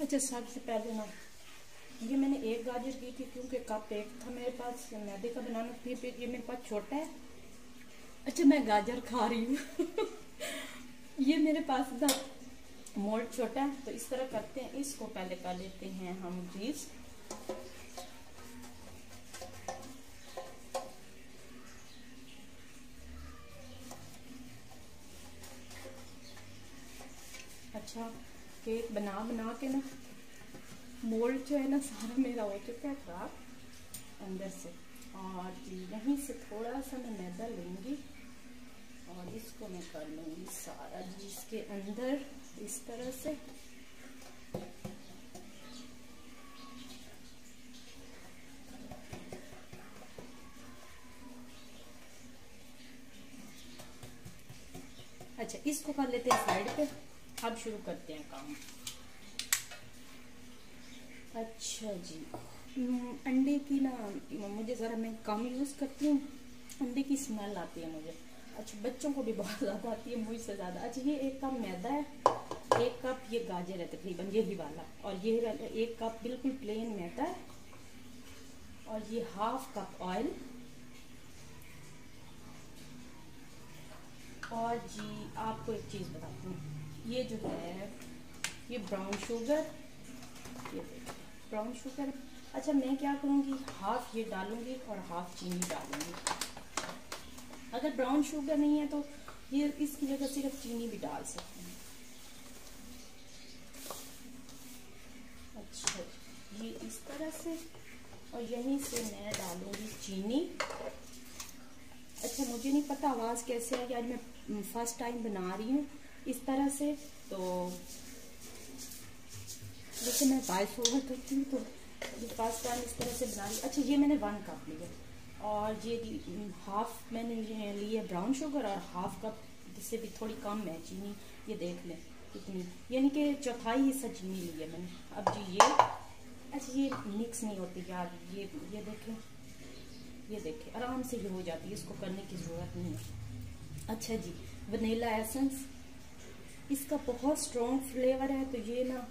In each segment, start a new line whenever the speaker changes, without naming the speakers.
अच्छा, सबसे पहले ना ये मैंने एक गाजर की थी क्योंकि कप एक था मेरे पास मैदे का बनाना, फिर ये मेरे पास छोटा है। अच्छा, मैं गाजर खा रही हूँ ये मेरे पास था मोल्ड छोटा है, तो इस तरह करते हैं। इसको पहले कर लेते हैं हम ग्रीस। अच्छा, केक बना बना के ना मोल्ड जो है ना सारा मेरा हो चुका है खराब अंदर से। और यहीं से थोड़ा सा मैं मैदा लूँगी और इसको मैं कर लूँगी सारा इसके अंदर इस तरह से। अच्छा, इसको कर लेते हैं साइड पे। अब शुरू करते हैं काम। अच्छा जी, अंडे की ना मुझे ज़रा, मैं कम यूज़ करती हूँ, अंडे की स्मेल आती है मुझे। अच्छा, बच्चों को भी बहुत ज़्यादा आती है, मुझसे ज़्यादा। अच्छा, ये 1 कप मैदा है, 1 कप ये गाजर है तकरीबन यही वाला, और ये 1 कप बिल्कुल प्लेन मैदा है, और ये 1/2 कप ऑयल। और जी आपको एक चीज़ बताती हूँ, ये जो है ये ब्राउन शुगर, ये ब्राउन शुगर। अच्छा, मैं क्या करूँगी, 1/2 ये डालूँगी और 1/2 चीनी डालूँगी। अगर ब्राउन शुगर नहीं है तो ये इसकी जगह सिर्फ चीनी भी डाल सकते हैं। अच्छा, ये इस तरह से, और यहीं से मैं डालूँगी चीनी। अच्छा, मुझे नहीं पता आवाज़ कैसे है, आज मैं फर्स्ट टाइम बना रही हूँ इस तरह से, तो जैसे मैं वॉइस ओवर करती हूँ तो ये फर्स्ट टाइम इस तरह से बना रही। अच्छा, ये मैंने 1 कप लिया, और ये 1/2 मैंने लिए ब्राउन शुगर, और 1/2 कप जिससे भी थोड़ी कम है चीनी, ये देख लें कितनी, यानी कि 1/4 हिस्सा चीनी ली है मैंने। अब जी ये, अच्छा ये मिक्स नहीं होती यार, ये देखें, ये देखें आराम से ये हो जाती है, इसको करने की ज़रूरत नहीं है। अच्छा जी, वनीला एसेंस, इसका बहुत स्ट्रॉन्ग फ्लेवर है, तो ये ना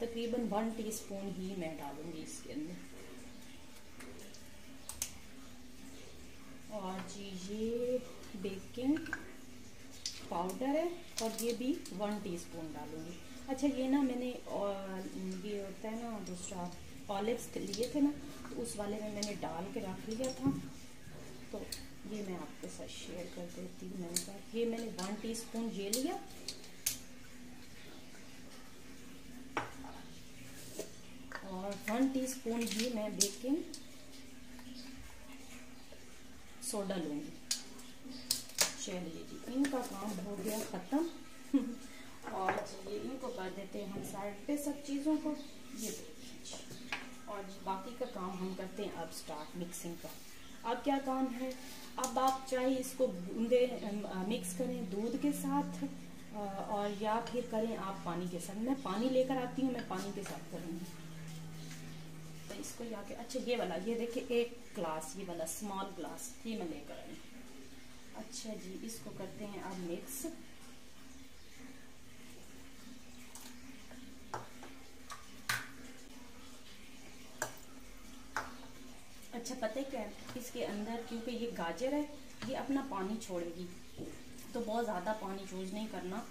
तकरीबन 1 टीस्पून ही मैं डालूंगी इसके अंदर। और जी ये बेकिंग पाउडर है, और ये भी 1 टीस्पून डालूंगी। अच्छा, ये ना मैंने ये होता है ना दूसरा ऑलिव्स लिए थे ना, तो उस वाले में मैंने डाल के रख लिया था, तो ये मैं आपके साथ शेयर कर देती हूँ। मैंने कहा ये मैंने 1 टीस्पून ये लिया, और 1 टीस्पून ही मैं बेकिंग सोडा लूँगी। चलिए जी, इनका काम हो गया ख़त्म और ये इनको कर देते हैं हम साइड पे सब चीज़ों को, ये देखिए। और बाकी का काम हम करते हैं अब स्टार्ट मिक्सिंग का। अब क्या काम है, अब आप चाहे इसको बूंदे मिक्स करें दूध के साथ, और या फिर करें आप पानी के साथ। मैं पानी लेकर आती हूँ, मैं पानी के साथ करूँगी। तो इसको जाके, अच्छा ये वाला, ये देखिए 1 ग्लास, ये वाला स्मॉल ग्लास ये मैं लेकर आई। अच्छा जी, इसको करते हैं अब मिक्स। अच्छा, पता है क्या है, इसके अंदर क्योंकि ये गाजर है, ये अपना पानी छोड़ेगी, तो बहुत ज़्यादा पानी यूज़ नहीं करना।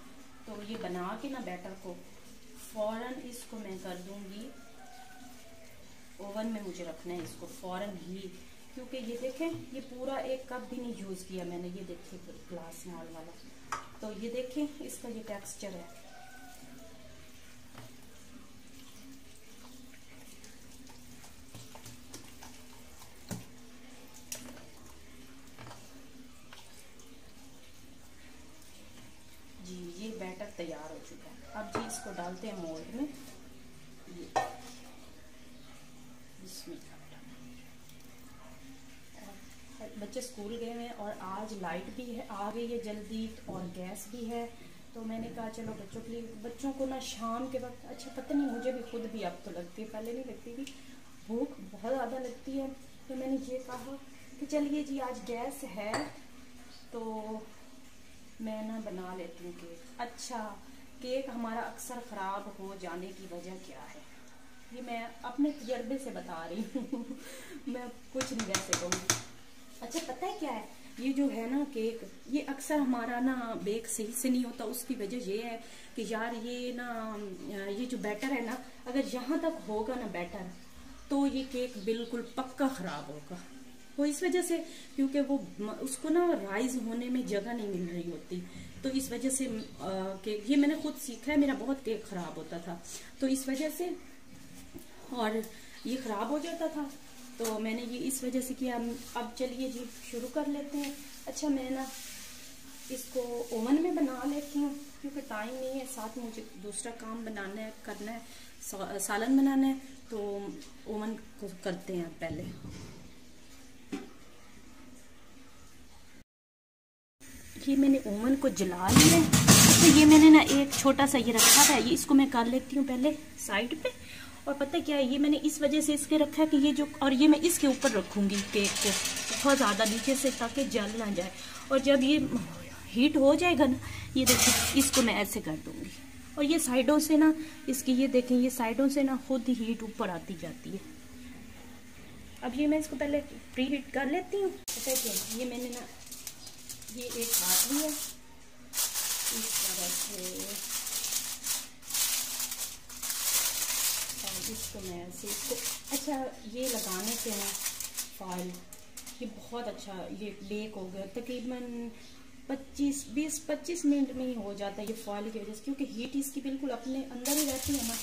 तो ये बना के ना बैटर को फ़ौरन इसको मैं कर दूंगी ओवन में, मुझे रखना है इसको फ़ौरन ही, क्योंकि ये देखें ये पूरा 1 कप भी नहीं यूज़ किया मैंने, ये देखिए ग्लास स्मॉल वाला, तो ये देखें इसका ये टेक्सचर है। जी ये बैटर तैयार हो चुका है। अब जी इसको डालते हैं मोल्ड में। ये बच्चे स्कूल गए हैं और आज लाइट भी है, आ गई है जल्दी, और गैस भी है, तो मैंने कहा चलो बच्चों के लिए, बच्चों को ना शाम के वक्त, अच्छा पता नहीं मुझे भी खुद भी अब तो लगती है, पहले नहीं लगती थी, भूख बहुत ज़्यादा लगती है, तो मैंने ये कहा कि चलिए जी आज गैस है तो मैं ना बना लेती हूँ केक। अच्छा केक हमारा अक्सर ख़राब हो जाने की वजह क्या है, ये मैं अपने तजर्बे से बता रही हूँ। मैं कुछ नहीं वैसे कहूँगी। अच्छा पता है क्या है, ये जो है ना केक, ये अक्सर हमारा ना बेक सही से नहीं होता। उसकी वजह ये है कि यार ये ना, ये जो बैटर है ना, अगर यहाँ तक होगा ना बैटर, तो ये केक बिल्कुल पक्का ख़राब होगा। वो इस वजह से, क्योंकि वो उसको ना राइज होने में जगह नहीं मिल रही होती, तो इस वजह से केक, ये मैंने खुद सीखा है, मेरा बहुत केक ख़राब होता था तो इस वजह से, और ये ख़राब हो जाता था, तो मैंने ये इस वजह से किया। अब चलिए जी शुरू कर लेते हैं। अच्छा मैं ना इसको ओवन में बना लेती हूँ, क्योंकि टाइम नहीं है, साथ में मुझे दूसरा काम बनाना है, करना है, सालन बनाना है, तो ओवन को करते हैं पहले। ये मैंने ओवन को जला लिया है। तो ये मैंने ना एक छोटा सा ये रखा था, ये इसको मैं कर लेती हूँ पहले साइड पे। और पता क्या है, ये मैंने इस वजह से इसके रखा है कि ये जो, और ये मैं इसके ऊपर रखूंगी केक को बहुत ज़्यादा नीचे से, ताकि जल ना जाए। और जब ये हीट हो जाएगा ना, ये देखिए इसको मैं ऐसे कर दूंगी, और ये साइडों से ना इसकी, ये देखें ये साइडों से ना खुद ही हीट ऊपर आती जाती है। अब ये मैं इसको पहले प्री हीट कर लेती हूँ। पता क्या, ये मैंने ना ये एक हाथ लिया इस तरह से, इसको मैं ऐसे इसको, अच्छा ये लगाने से ना फॉइल, ये बहुत अच्छा ये बेक हो गया, तकरीबन 20-25 मिनट में ही हो जाता है ये फॉइल की वजह से, क्योंकि हीट इसकी बिल्कुल अपने अंदर ही रहती है ना।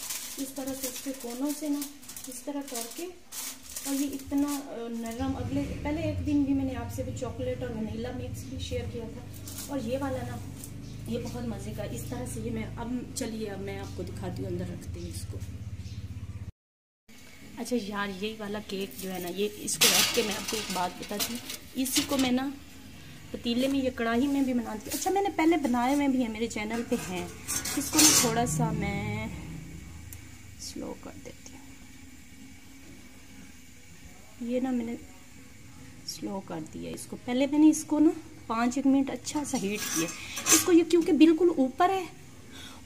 इस तरह से इसके कोनों से ना इस तरह करके, और ये इतना नरम, पहले एक दिन भी मैंने आपसे भी चॉकलेट और वनीला मिक्स भी शेयर किया था, और ये वाला ना ये बहुत मज़े का। इस तरह से ये मैं, अब चलिए अब मैं आपको दिखाती हूँ अंदर रखती हूँ इसको। अच्छा यार यही वाला केक जो है ना, ये इसको रख के मैं आपको एक बात बताती हूँ, इसी को मैं ना पतीले में, ये कढ़ाई में भी बनाती हूँ। अच्छा मैंने पहले बनाए हुए भी हैं, मेरे चैनल पे हैं। इसको मैं थोड़ा सा मैं स्लो कर देती हूँ। ये ना मैंने स्लो कर दिया इसको, पहले मैंने इसको ना 5 मिनट अच्छा सा हीट किया इसको, ये क्योंकि बिल्कुल ऊपर है,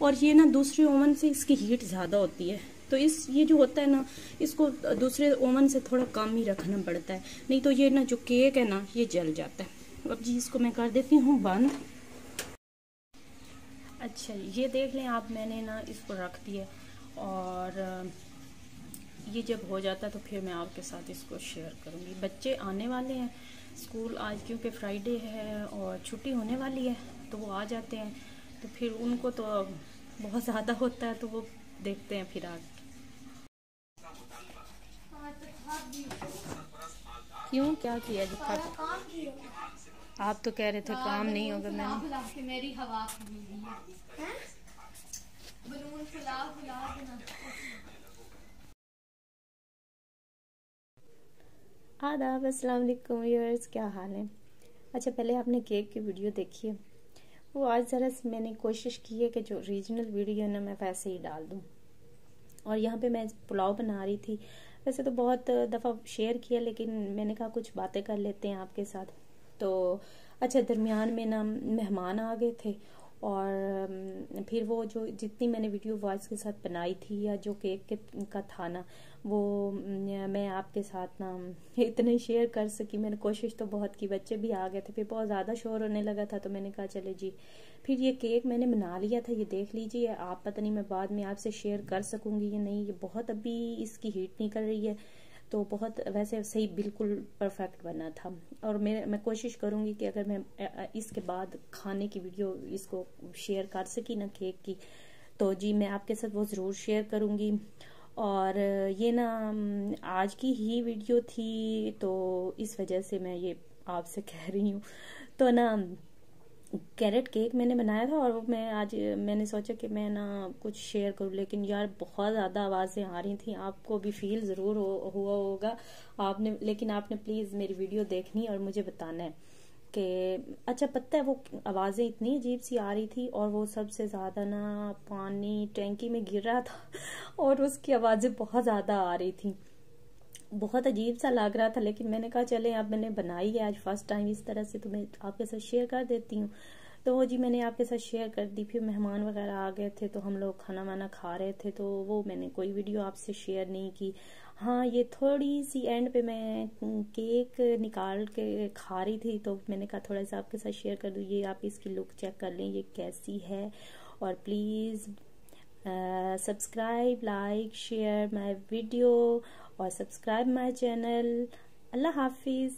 और ये ना दूसरे ओवन से इसकी हीट ज़्यादा होती है, तो ये जो होता है ना, इसको दूसरे ओवन से थोड़ा कम ही रखना पड़ता है, नहीं तो ये ना जो केक है ना ये जल जाता है। अब जी इसको मैं कर देती हूँ बंद। अच्छा ये देख लें आप, मैंने ना इसको रख दिया, और ये जब हो जाता है तो फिर मैं आपके साथ इसको शेयर करूँगी। बच्चे आने वाले हैं स्कूल आज, क्योंकि फ्राइडे है और छुट्टी होने वाली है, तो वो आ जाते हैं, तो फिर उनको तो बहुत ज़्यादा होता है, तो वो देखते हैं फिर आगे। क्यों, क्या किया दिखा? आप तो कह रहे थे काम नहीं होगा। मैंने
मेरी हवा
आदाब, अस्सलाम वालेकुम व्यूअर्स, क्या हाल है? अच्छा पहले आपने केक की वीडियो देखी है, वो आज ज़रा मैंने कोशिश की है कि जो रीजनल वीडियो है ना मैं वैसे ही डाल दूँ। और यहाँ पे मैं पुलाव बना रही थी, वैसे तो बहुत दफ़ा शेयर किया, लेकिन मैंने कहा कुछ बातें कर लेते हैं आपके साथ। तो अच्छा दरमियान में ना मेहमान आ गए थे, और फिर वो जो जितनी मैंने वीडियो वॉइस के साथ बनाई थी, या जो केक का था ना, वो मैं आपके साथ ना इतने शेयर कर सकी। मैंने कोशिश तो बहुत की, बच्चे भी आ गए थे, फिर बहुत ज़्यादा शोर होने लगा था, तो मैंने कहा चले जी। फिर ये केक मैंने बना लिया था, ये देख लीजिए आप, पता नहीं मैं बाद में आपसे शेयर कर सकूँगी या नहीं, ये बहुत अभी इसकी हीट निकल रही है, तो बहुत वैसे सही बिल्कुल परफेक्ट बना था। और मैं कोशिश करूँगी कि अगर मैं इसके बाद खाने की वीडियो इसको शेयर कर सकी ना केक की, तो जी मैं आपके साथ वो ज़रूर शेयर करूँगी। और ये ना आज की ही वीडियो थी, तो इस वजह से मैं ये आपसे कह रही हूँ। तो ना कैरेट केक मैंने बनाया था, और मैंने सोचा कि मैं ना कुछ शेयर करूँ, लेकिन यार बहुत ज़्यादा आवाज़ें आ रही थी, आपको भी फील ज़रूर हुआ होगा आपने, लेकिन आपने प्लीज़ मेरी वीडियो देखनी और मुझे बताना है कि अच्छा पता है वो आवाज़ें इतनी अजीब सी आ रही थी, और वो सबसे ज़्यादा ना पानी टैंकी में गिर रहा था और उसकी आवाज़ें बहुत ज़्यादा आ रही थी, बहुत अजीब सा लग रहा था। लेकिन मैंने कहा चले अब मैंने बनाई है आज फर्स्ट टाइम इस तरह से, तो मैं आपके साथ शेयर कर देती हूँ। तो वो जी मैंने आपके साथ शेयर कर दी। फिर मेहमान वगैरह आ गए थे तो हम लोग खाना वाना खा रहे थे, तो वो मैंने कोई वीडियो आपसे शेयर नहीं की। हाँ, ये थोड़ी सी एंड पे मैं केक निकाल के खा रही थी तो मैंने कहा थोड़ा सा आपके साथ शेयर कर दूँ। ये आप इसकी लुक चेक कर लें, ये कैसी है। और please subscribe, like, share my video और सब्सक्राइब माय चैनल। अल्लाह हाफिज़।